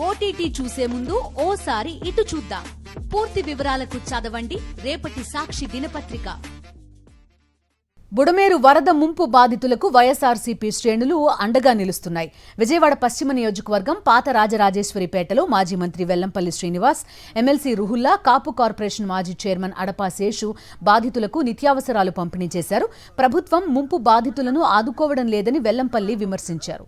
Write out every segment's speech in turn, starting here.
OTT చూసే ముందు ఓసారి ఇటు చూద్దాం. పూర్తి వివరాలకు చదవండి రేపటి సాక్షి దినపత్రిక. బుడమేరు వరద ముంపు బాధితులకు వైఎస్ఆర్సీపీ శ్రేణులు అండగా నిలుస్తున్నాయి. విజయవాడ పశ్చిమ నియోజకవర్గం పాత రాజరాజేశ్వరిపేటలో మాజీ మంత్రి వెల్లంపల్లి శ్రీనివాస్, ఎమ్మెల్సీ రుహుల్లా, కాపు కార్పొరేషన్ మాజీ చైర్మన్ అడపా శేషు బాధితులకు నిత్యావసరాలు పంపిణీ చేశారు. ప్రభుత్వం ముంపు బాధితులను ఆదుకోవడం లేదని వెల్లంపల్లి విమర్శించారు.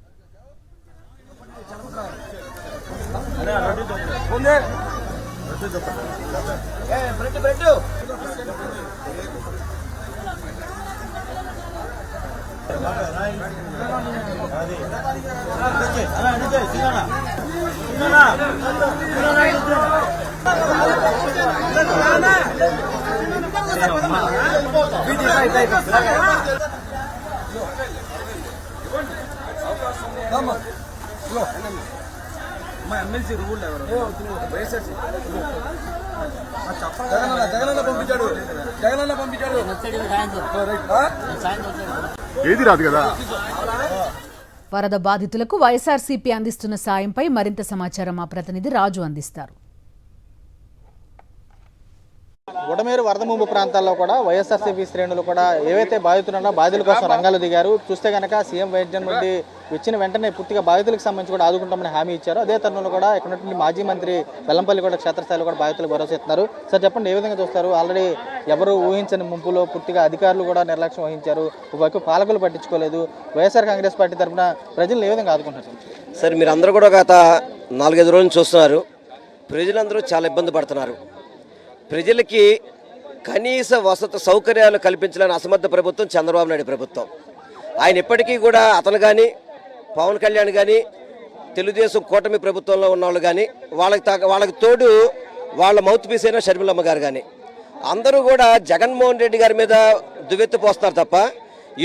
ఎమ్మెల్సీ రూల్ ఎవరు జగనన్న పంపించాడు ఏది రాదు కదా. వరద బాధితులకు వైఎస్ఆర్సీపీ అందిస్తున్న సాయంపై మరింత సమాచారం మా ప్రతినిధి రాజు అందిస్తారు. బుడమేరు వరద ముంపు ప్రాంతాల్లో కూడా వైఎస్ఆర్సీపీ శ్రేణులు కూడా ఏవైతే బాధితులున్నా బాధితుల కోసం రంగాలు దిగారు. చూస్తే కనుక సీఎం వైద్యం నుండి వచ్చిన వెంటనే పూర్తిగా బాధితులకు సంబంధించి కూడా ఆదుకుంటామని హామీ ఇచ్చారు. అదే తరుణంలో కూడా ఇక్కడ మాజీ మంత్రి వెల్లంపల్లి కూడా క్షేత్రస్థాయిలో కూడా బాధితులకు భరోసా ఇస్తున్నారు. సార్ చెప్పండి, ఏ విధంగా చూస్తారు? ఆల్రెడీ ఎవరు ఊహించని ముంపులో పూర్తిగా అధికారులు కూడా నిర్లక్ష్యం వహించారు, ఒకవైపు పాలకులు పట్టించుకోలేదు. వైఎస్ఆర్ కాంగ్రెస్ పార్టీ తరఫున ప్రజలను ఏ విధంగా ఆదుకుంటారు? సార్, మీరు అందరూ కూడా గత 4-5 రోజులు చూస్తున్నారు. ప్రజలందరూ చాలా ఇబ్బంది పడుతున్నారు. ప్రజలకి కనీస వసతి సౌకర్యాలు కల్పించాలని అసమర్థ ప్రభుత్వం చంద్రబాబు నాయుడు ప్రభుత్వం. ఆయన ఇప్పటికీ కూడా అతను కానీ పవన్ కళ్యాణ్ కానీ తెలుగుదేశం కూటమి ప్రభుత్వంలో ఉన్నవాళ్ళు కానీ వాళ్ళకి తోడు వాళ్ళ మౌత్ పీస్ అయిన షర్మిలమ్మ గారు కానీ అందరూ కూడా జగన్మోహన్ రెడ్డి గారి మీద దువ్వెత్తి పోస్తున్నారు తప్ప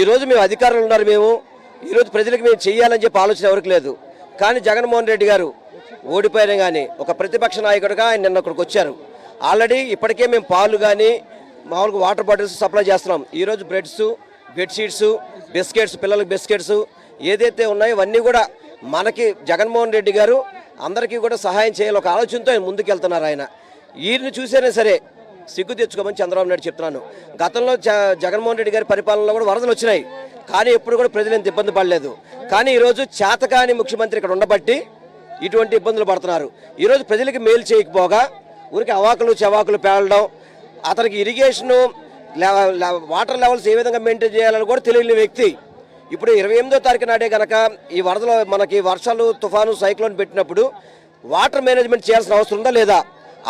ఈరోజు మేము అధికారులు ఉన్నారు, మేము ఈరోజు ప్రజలకు మేము చెయ్యాలని చెప్పి ఆలోచన ఎవరికి లేదు. కానీ జగన్మోహన్ రెడ్డి గారు ఓడిపోయినా కానీ ఒక ప్రతిపక్ష నాయకుడిగా ఆయన నిన్న అక్కడికి వచ్చారు. ఆల్రెడీ ఇప్పటికే మేము పాలు కానీ మామూలుగా వాటర్ బాటిల్స్ సప్లై చేస్తున్నాం. ఈరోజు బ్రెడ్స్, బెడ్షీట్స్, బిస్కెట్స్, పిల్లలకు బిస్కెట్స్ ఏదైతే ఉన్నాయో ఇవన్నీ కూడా మనకి జగన్మోహన్ రెడ్డి గారు అందరికీ కూడా సహాయం చేయాలి ఒక ఆలోచనతో ఆయన ముందుకెళ్తున్నారు. ఆయన వీరిని చూసేనే సరే సిగ్గు తెచ్చుకోమని చంద్రబాబు నాయుడు చెప్తున్నాను. గతంలో జగన్మోహన్ రెడ్డి గారి పరిపాలనలో కూడా వరదలు వచ్చినాయి, కానీ ఎప్పుడు కూడా ప్రజలు ఎంత ఇబ్బంది పడలేదు. కానీ ఈరోజు చేతకాని ముఖ్యమంత్రి ఇక్కడ ఉండబట్టి ఇటువంటి ఇబ్బందులు పడుతున్నారు. ఈరోజు ప్రజలకి మేలు చేయకపోగా ఊరికి అవాకులు చవాకులు పేలడం, అతనికి ఇరిగేషను వాటర్ లెవెల్స్ ఏ విధంగా మెయింటైన్ చేయాలని కూడా తెలియని వ్యక్తి ఇప్పుడు 28వ తారీఖు నాడే కనుక ఈ వరదలో మనకి వర్షాలు, తుఫాను, సైక్లోన్ పెట్టినప్పుడు వాటర్ మేనేజ్మెంట్ చేయాల్సిన అవసరం ఉందా లేదా?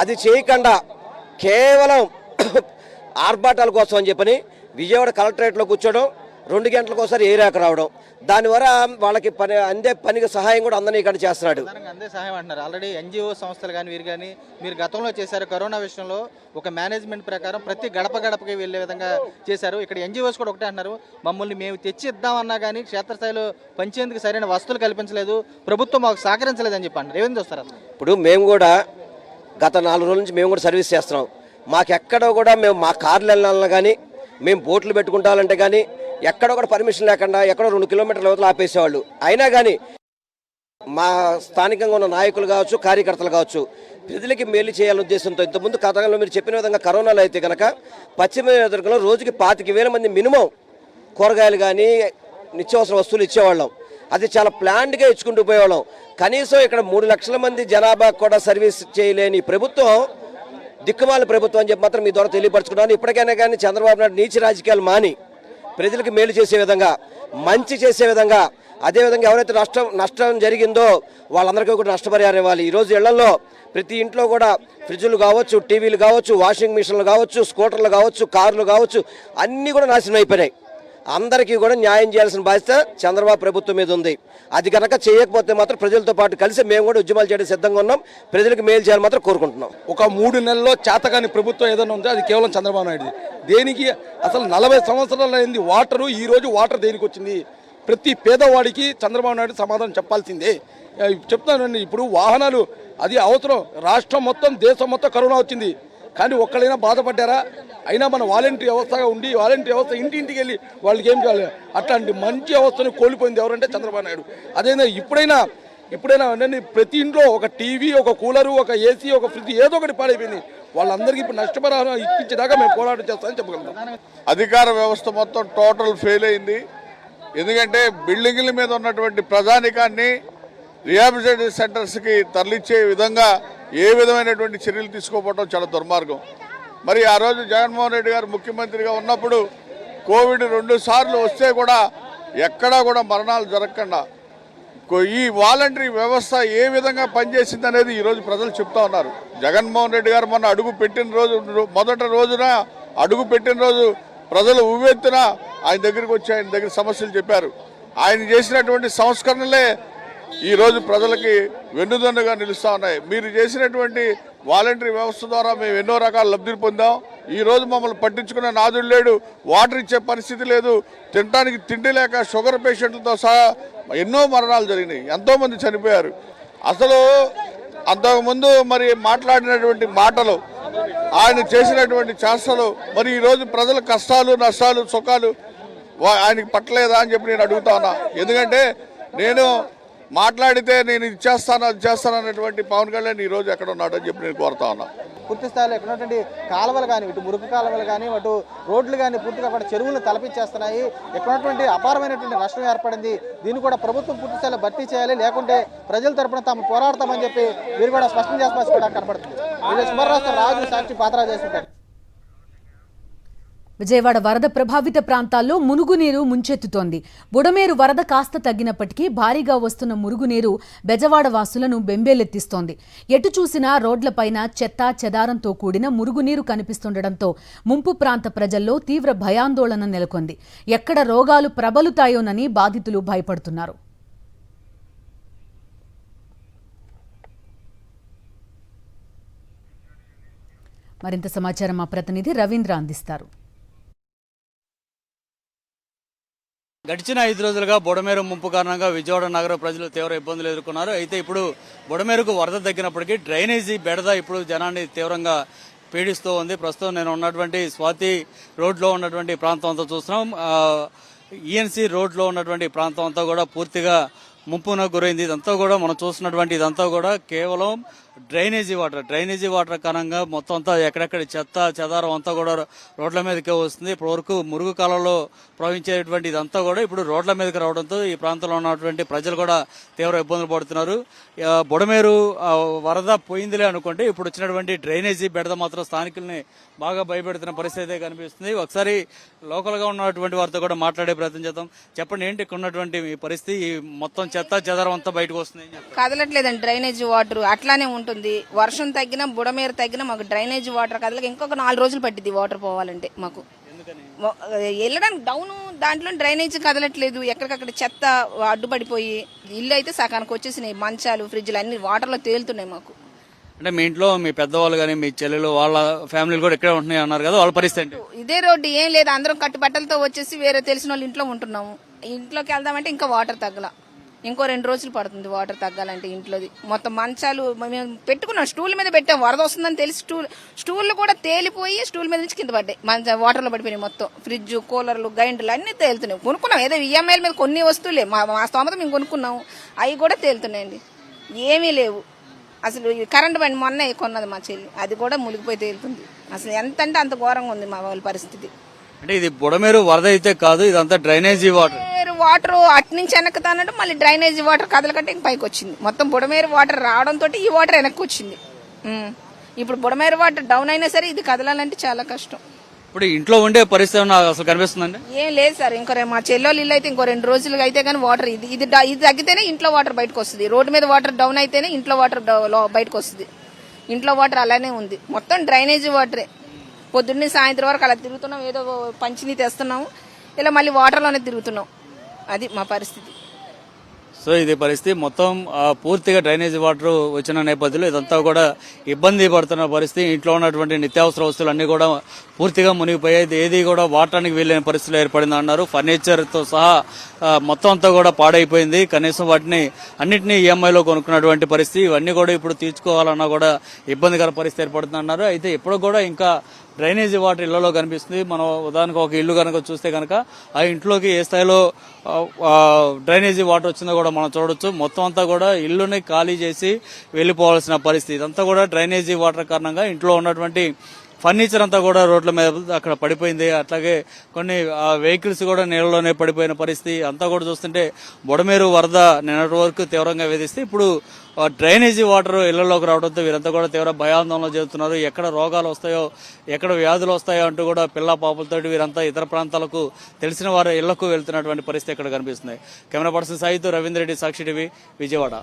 అది చేయకుండా కేవలం ఆర్భాటాల కోసం అని చెప్పని విజయవాడ కలెక్టరేట్లో కూర్చోవడం, 2 గంటలకు ఒకసారి ఏరియాకు రావడం, దానివల్ల వాళ్ళకి పనికి సహాయం కూడా అందరినీ ఇక్కడ చేస్తున్నాడు. అందే సహాయం అంటున్నారు. ఆల్రెడీ ఎన్జిఓ సంస్థలు కానీ వీరు కానీ మీరు గతంలో చేశారు. కరోనా విషయంలో ఒక మేనేజ్మెంట్ ప్రకారం ప్రతి గడపకి వెళ్ళే విధంగా చేశారు. ఇక్కడ ఎన్జిఓస్ కూడా ఒకటే అంటున్నారు, మమ్మల్ని మేము తెచ్చి ఇద్దామన్నా కానీ క్షేత్రస్థాయిలో పంచేందుకు సరైన వస్తువులు కల్పించలేదు, ప్రభుత్వం మాకు సహకరించలేదని చెప్పి అంటారు. ఏమేమి చూస్తారు అసలు? ఇప్పుడు మేము కూడా గత 4 రోజుల నుంచి మేము కూడా సర్వీస్ చేస్తున్నాం. మాకెక్కడో కూడా మేము మా కార్లు వెళ్ళాలన్నా కానీ, మేము బోట్లు పెట్టుకుంటామంటే కానీ ఎక్కడో కూడా పర్మిషన్ లేకుండా ఎక్కడో 2 కిలోమీటర్ల అవతల ఆపేసేవాళ్ళు. అయినా కానీ మా స్థానికంగా ఉన్న నాయకులు కావచ్చు, కార్యకర్తలు కావచ్చు ప్రజలకి మేలు చేయాలనే ఉద్దేశంతో ఇంతకుముందు కథలో మీరు చెప్పిన విధంగా కరోనాలో అయితే కనుక పశ్చిమ నియోజకవర్గంలో రోజుకి 25,000 మంది మినిమం కూరగాయలు కానీ నిత్యావసర వస్తువులు ఇచ్చేవాళ్ళం. అది చాలా ప్లాన్డ్గా ఇచ్చుకుంటూ పోయేవాళ్ళం. కనీసం ఇక్కడ 3 లక్షల మంది జనాభా కూడా సర్వీస్ చేయలేని ప్రభుత్వం దిక్కుమాల ప్రభుత్వం అని చెప్పి మాత్రం మీ ద్వారా తెలియపరచుకున్నాను. ఇప్పటికైనా కానీ చంద్రబాబు నాయుడు నీచ రాజకీయాలు మాని ప్రజలకు మేలు చేసే విధంగా, మంచి చేసే విధంగా, అదేవిధంగా ఎవరైతే నష్టం జరిగిందో వాళ్ళందరికీ కూడా నష్టపరిహారం ఇవ్వాలి. ఈరోజు ఇళ్లలో ప్రతి ఇంట్లో కూడా ఫ్రిడ్జ్లు కావచ్చు, టీవీలు కావచ్చు, వాషింగ్ మిషన్లు కావచ్చు, స్కూటర్లు కావచ్చు, కార్లు కావచ్చు, అన్నీ కూడా నాశనం అయిపోయినాయి. అందరికీ కూడా న్యాయం చేయాల్సిన బాధ్యత చంద్రబాబు ప్రభుత్వం మీద ఉంది. అది కనుక చేయకపోతే మాత్రం ప్రజలతో పాటు కలిసి మేము కూడా ఉద్యమాలు చేయడం సిద్ధంగా ఉన్నాం. ప్రజలకు మేలు చేయాలని మాత్రం కోరుకుంటున్నాం. ఒక 3 నెలల్లో చేతకాని ప్రభుత్వం ఏదైనా ఉందో అది కేవలం చంద్రబాబు నాయుడు. దేనికి అసలు 40 సంవత్సరాలు అయింది వాటరు, ఈ రోజు వాటర్ దేనికి వచ్చింది? ప్రతి పేదవాడికి చంద్రబాబు నాయుడు సమాధానం చెప్పాల్సిందే. చెప్తానండి, ఇప్పుడు వాహనాలు అది అవసరం. రాష్ట్రం మొత్తం, దేశం మొత్తం కరోనా వచ్చింది, కానీ ఒక్కడైనా బాధపడ్డారా? అయినా మన వాలంటీర్ వ్యవస్థగా ఉండి వాలంటీర్ వ్యవస్థ ఇంటింటికి వెళ్ళి వాళ్ళకి ఏం కావాలి, అట్లాంటి మంచి వ్యవస్థను కోల్పోయింది ఎవరంటే చంద్రబాబు నాయుడు. అదేనా ఇప్పుడైనా ఇప్పుడైనా అవన్నీ ప్రతి ఇంట్లో ఒక టీవీ, ఒక కూలరు, ఒక ఏసీ, ఒక ఫ్రిడ్జ్ ఏదో ఒకటి పాడైపోయింది. వాళ్ళందరికీ ఇప్పుడు నష్టపరిహారం ఇప్పించేదాకా మేము పోరాటం చేస్తామని చెప్పగలుగుతాం. అధికార వ్యవస్థ మొత్తం టోటల్ ఫెయిల్ అయింది. ఎందుకంటే బిల్డింగ్ల మీద ఉన్నటువంటి ప్రజానికాన్ని రిహాబిలిటేషన్ సెంటర్స్కి తరలించే విధంగా ఏ విధమైనటువంటి చర్యలు తీసుకోకపోవడం చాలా దుర్మార్గం. మరి ఆ రోజు జగన్మోహన్ రెడ్డి గారు ముఖ్యమంత్రిగా ఉన్నప్పుడు కోవిడ్ 2 సార్లు వస్తే కూడా ఎక్కడా కూడా మరణాలు జరగకుండా ఈ వాలంటరీ వ్యవస్థ ఏ విధంగా పనిచేసింది అనేది ఈరోజు ప్రజలు చెప్తా ఉన్నారు. జగన్మోహన్ రెడ్డి గారు మొన్న అడుగు పెట్టిన రోజు అడుగు పెట్టిన రోజు ప్రజలు ఉవ్వెత్తున ఆయన దగ్గరికి వచ్చి ఆయన దగ్గర సమస్యలు చెప్పారు. ఆయన చేసినటువంటి సంస్కరణలే ఈరోజు ప్రజలకి వెన్నుదన్నుగా నిలుస్తూ ఉన్నాయి. మీరు చేసినటువంటి వాలంటరీ వ్యవస్థ ద్వారా మేము ఎన్నో రకాల లబ్ధిని పొందాం. ఈరోజు మమ్మల్ని పట్టించుకునే నాదుడు లేడు, వాటర్ ఇచ్చే పరిస్థితి లేదు, తినడానికి తిండి లేక షుగర్ పేషెంట్లతో సహా ఎన్నో మరణాలు జరిగినాయి, ఎంతోమంది చనిపోయారు. అసలు అంతకుముందు మరి మాట్లాడినటువంటి మాటలు, ఆయన చేసినటువంటి చేష్టలు, మరి ఈరోజు ప్రజల కష్టాలు, నష్టాలు, సుఖాలు ఆయనకి పట్టలేదా అని చెప్పి నేను అడుగుతా ఉన్నా. ఎందుకంటే నేను మాట్లాడితే నేను ఇది చేస్తాను అది చేస్తాను అన్నటువంటి పవన్ కళ్యాణ్ ఈరోజు ఎక్కడ ఉన్నాడని చెప్పి నేను కోరుతా ఉన్నా. పూర్తి స్థాయిలో ఎక్కడ ఉన్నటువంటి కాలువలు కానీ, ఇటు మురుగు కాలువలు కానీ, అటు రోడ్లు కానీ పూర్తిగా అక్కడ చెరువులు తలపించేస్తున్నాయి. ఎక్కడ ఉన్నటువంటి అపారమైనటువంటి నష్టం ఏర్పడింది. దీన్ని కూడా ప్రభుత్వం పూర్తి స్థాయిలో భర్తీ చేయాలి, లేకుంటే ప్రజల తరపున తాము పోరాడతామని చెప్పి మీరు కూడా స్పష్టం చేస్తామని కూడా కనపడుతుంది. రాజు సాక్షి పాత్ర చేస్తుంటారు. విజయవాడ వరద ప్రభావిత ప్రాంతాల్లో మురుగునీరు ముంచెత్తుతోంది. బుడమేరు వరద కాస్త తగ్గినప్పటికీ భారీగా వస్తున్న మురుగునీరు బెజవాడ వాసులను బెంబేలెత్తిస్తోంది. ఎటు చూసినా రోడ్లపైన చెత్తా చెదారంతో కూడిన మురుగునీరు కనిపిస్తుండటంతో ముంపు ప్రాంత ప్రజల్లో తీవ్ర భయాందోళన నెలకొంది. ఎక్కడ రోగాలు ప్రబలుతాయోనని బాధితులు భయపడుతున్నారు. మరింత సమాచారం మా ప్రతినిధి రవీంద్ర అందిస్తారు. గడిచిన 5 రోజులుగా బుడమేరు ముంపు కారణంగా విజయవాడ నగర ప్రజలు తీవ్ర ఇబ్బందులు ఎదుర్కొన్నారు. అయితే ఇప్పుడు బుడమేరుకు వరద తగ్గినప్పటికీ డ్రైనేజీ బెడద ఇప్పుడు జనాన్ని తీవ్రంగా పీడిస్తూ ఉంది. ప్రస్తుతం నేను ఉన్నటువంటి స్వాతి రోడ్లో ఉన్నటువంటి ప్రాంతం అంతా చూస్తున్నాం. ఈఎన్సీ రోడ్లో ఉన్నటువంటి ప్రాంతం అంతా కూడా పూర్తిగా ముంపునకు గురైంది. ఇదంతా కూడా మనం చూస్తున్నటువంటి ఇదంతా కూడా కేవలం డ్రైనేజీ వాటర్ కారణంగా మొత్తం అంతా ఎక్కడెక్కడ చెత్త చెదారం అంతా కూడా రోడ్ల మీదకే వస్తుంది. ఇప్పటి వరకు మురుగు కాలంలో ప్రవహించేటువంటి ఇదంతా కూడా ఇప్పుడు రోడ్ల మీదకి రావడంతో ఈ ప్రాంతంలో ఉన్నటువంటి ప్రజలు కూడా తీవ్ర ఇబ్బందులు పడుతున్నారు. బుడమేరు వరద పోయిందిలే అనుకుంటే ఇప్పుడు వచ్చినటువంటి డ్రైనేజీ బెడద మాత్రం స్థానికుల్ని బాగా భయపెడుతున్న పరిస్థితి అయితే కనిపిస్తుంది. ఒకసారి లోకల్ గా ఉన్నటువంటి వారితో కూడా మాట్లాడే ప్రయత్నం చేద్దాం. చెప్పండి, ఏంటి ఇక్కడ ఉన్నటువంటి మీ పరిస్థితి? మొత్తం చెత్త చెదారం అంతా బయటకు వస్తుంది. కదలట్లేదండి డ్రైనేజీ వాటర్, అట్లానే ఉంటుంది. వర్షం తగ్గినా బుడమేరు తగ్గినా మాకు డ్రైనేజీ వాటర్ కదలక ఇంకొక 4 రోజులు పట్టింది వాటర్ పోవాలంటే. మాకు వెళ్ళడానికి డౌన్ దాంట్లో డ్రైనేజీ కదలట్లేదు. ఎక్కడికక్కడ చెత్త అడ్డుపడిపోయి ఇల్లు అయితే సకానికి వచ్చేసినాయి. మంచాలు, ఫ్రిడ్జ్లు అన్ని వాటర్లో తేలుతున్నాయి. మాకు అంటే మీ ఇంట్లో మీ పెద్దవాళ్ళు కానీ మీ చెల్లెలు వాళ్ళ ఫ్యామిలీలు కూడా ఇక్కడే ఉంటున్నాయి అన్నారు కదా, వాళ్ళ పరిస్థితి ఇదే రోడ్డు ఏం లేదు. అందరం కట్టుబట్టలతో వచ్చేసి వేరే తెలిసిన వాళ్ళ ఇంట్లో ఉంటున్నాము. ఇంట్లోకి వెళ్దామంటే ఇంకా వాటర్ తగ్గల. ఇంకో 2 రోజులు పడుతుంది వాటర్ తగ్గాలంటే. ఇంట్లోది మొత్తం మంచాలు మేము పెట్టుకున్నాం, స్టూల్ మీద పెట్టాం. వరద వస్తుందని తెలిసి స్టూల్ కూడా తేలిపోయి స్టూల్ మీద నుంచి కింద పడ్డాయి. వాటర్లో పడిపోయినాయి మొత్తం. ఫ్రిడ్జ్, కూలర్లు, గ్రైండర్లు అన్ని తేలుతున్నాయి. కొనుక్కున్నాం ఏదో ఈఎంఐల మీద కొన్ని వస్తువులే, మా స్తోమత మేము కొనుక్కున్నాము. అవి కూడా తేలుతున్నాయండి. ఏమీ లేవు అసలు. కరెంట్ బండి మొన్న కొన్నది మా చెల్లి, అది కూడా మునిగిపోయి తేలుతుంది. అసలు ఎంత అంటే అంత ఘోరంగా ఉంది మా వాళ్ళ పరిస్థితి. అంటే ఇది బుడమేరు వరద అయితే కాదు, ఇదంతా డ్రైనేజీ వాటర్ అటు నుంచి వెనక్కుతానంటే మళ్ళీ డ్రైనేజీ వాటర్ కదలకంటే ఇంక పైకి వచ్చింది. మొత్తం బుడమేరు వాటర్ రావడంతో ఈ వాటర్ వెనక్కి వచ్చింది. ఇప్పుడు బుడమేరు వాటర్ డౌన్ అయినా సరే ఇది కదలాలంటే చాలా కష్టం. ఇప్పుడు ఇంట్లో ఉండే పరిస్థితి అసలు కనిపిస్తుందండి? ఏం లేదు సార్. ఇంకో మా చెల్లెళ్ళు ఇల్లు అయితే ఇంకో 2 రోజులు అయితే కానీ వాటర్ ఇది తగ్గితేనే ఇంట్లో వాటర్ బయటకు వస్తుంది. రోడ్డు మీద వాటర్ డౌన్ అయితేనే ఇంట్లో వాటర్ బయటకు వస్తుంది. ఇంట్లో వాటర్ అలానే ఉంది. మొత్తం డ్రైనేజీ వాటరే. పొద్దున్నే సాయంత్రం వరకు అలా తిరుగుతున్నాం. ఏదో పంచిని తెస్తున్నాము, ఇలా మళ్ళీ వాటర్లోనే తిరుగుతున్నాం. అది మా పరిస్థితి. సో ఇది పరిస్థితి. మొత్తం పూర్తిగా డ్రైనేజీ వాటర్ వచ్చిన నేపథ్యంలో ఇదంతా కూడా ఇబ్బంది పడుతున్న పరిస్థితి. ఇంట్లో ఉన్నటువంటి నిత్యావసర వస్తువులు అన్ని కూడా పూర్తిగా మునిగిపోయాయి. ఏది కూడా వాడటానికి వీలైన పరిస్థితులు ఏర్పడింది అన్నారు. ఫర్నిచర్ తో సహా మొత్తం అంతా కూడా పాడైపోయింది. కనీసం వాటిని అన్నింటినీ ఈఎంఐలో కొనుక్కున్నటువంటి పరిస్థితి. ఇవన్నీ కూడా ఇప్పుడు తీర్చుకోవాలన్నా కూడా ఇబ్బందికర పరిస్థితి ఏర్పడుతుంది అన్నారు. అయితే ఇప్పుడు కూడా ఇంకా డ్రైనేజీ వాటర్ ఇళ్లలో కనిపిస్తుంది. మనం ఉదాహరణకు ఒక ఇల్లు కనుక చూస్తే కనుక ఆ ఇంట్లోకి ఏ స్థాయిలో డ్రైనేజీ వాటర్ వచ్చిందో కూడా మనం చూడొచ్చు. మొత్తం అంతా కూడా ఇల్లుని ఖాళీ చేసి వెళ్లిపోవాల్సిన పరిస్థితి. ఇదంతా కూడా డ్రైనేజీ వాటర్ కారణంగా ఇంట్లో ఉన్నటువంటి ఫర్నిచర్ అంతా కూడా రోడ్ల మీద అక్కడ పడిపోయింది. అట్లాగే కొన్ని వెహికల్స్ కూడా నీళ్ళలోనే పడిపోయిన పరిస్థితి అంతా కూడా చూస్తుంటే బుడమేరు వరద నిన్నటి వరకు తీవ్రంగా వేధిస్తే ఇప్పుడు డ్రైనేజీ వాటర్ ఇళ్లలోకి రావడంతో వీరంతా కూడా తీవ్ర భయాందోళన చెందుతున్నారు. ఎక్కడ రోగాలు వస్తాయో, ఎక్కడ వ్యాధులు వస్తాయో అంటూ కూడా పిల్ల పాపలతో వీరంతా ఇతర ప్రాంతాలకు తెలిసిన వారి ఇళ్లకు వెళ్తున్నటువంటి పరిస్థితి ఇక్కడ కనిపిస్తుంది. కెమెరా పర్సన్ సాయితో రవీంద్ర రెడ్డి, సాక్షి టీవీ, విజయవాడ.